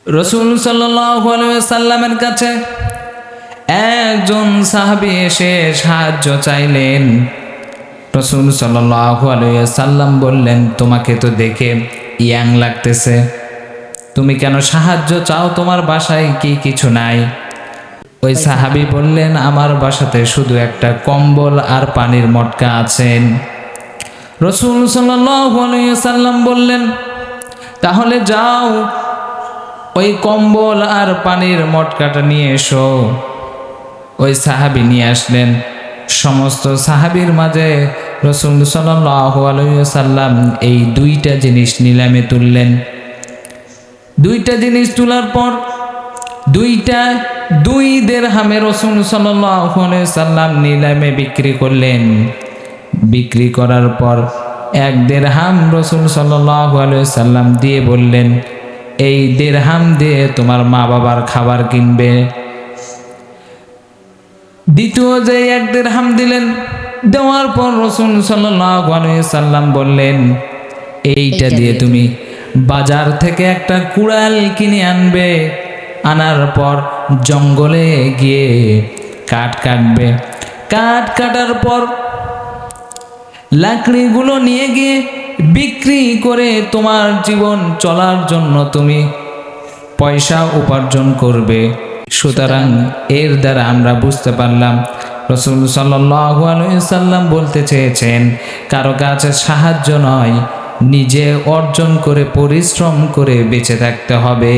রাসূল সাল্লাল্লাহু আলাইহি ওয়াসাল্লামের কাছে একজন সাহাবী এসে সাহায্য চাইলেন। রাসূল সাল্লাল্লাহু আলাইহি ওয়াসাল্লাম বললেন, তোমাকে তো দেখে ইয়াং লাগতেছে, তুমি কেন সাহায্য চাও? তোমার বাসায় কি কিছু নাই? ওই সাহাবী বললেন, আমার বাসাতে শুধু একটা কম্বল আর পানির মটকা আছেন। রাসূল সাল্লাল্লাহু আলাইহি ওয়াসাল্লাম বললেন, তাহলে যাও ওই কম্বল আর পানির মটকাটা নিয়ে এসো। ওই সাহাবী নিয়ে আসলেন। সমস্ত সাহাবীর মাঝে রাসূল সাল্লাল্লাহু আলাইহি ওয়াসাল্লাম এই দুইটা জিনিস নিলামে তুললেন। দুইটা জিনিস তোলার পর দুই দিরহামে রাসূল সাল্লাল্লাহু আলাইহি ওয়াসাল্লাম নিলামে বিক্রি করলেন। বিক্রি করার পর 1 দিরহাম রাসূল সাল্লাল্লাহু আলাইহি ওয়াসাল্লাম দিয়ে বললেন, এই দিরহাম দিয়ে তোমার মা বাবার খাবার কিনবে। দ্বিতীয় যে 1 দিরহাম দিলেন, দেওয়ার পর রাসূল সাল্লাল্লাহু আলাইহি ওয়াসাল্লাম বললেন, এইটা দিয়ে তুমি বাজার থেকে একটা কুড়াল কিনে আনবে, আনার পর জঙ্গলে গিয়ে কাঠ কাটবে, কাঠ কাটার পর লাকড়িগুলো নিয়ে গিয়ে বিক্রি করে তোমার জীবন চলার জন্য তুমি পয়সা উপার্জন করবে। সুতরাং এর দ্বারা আমরা বুঝতে পারলাম রাসূল সাল্লাল্লাহু আলাইহি ওয়াসাল্লাম বলতে চেয়েছেন, কারো কাছে সাহায্য নয়, নিজে অর্জন করে পরিশ্রম করে বেঁচে থাকতে হবে।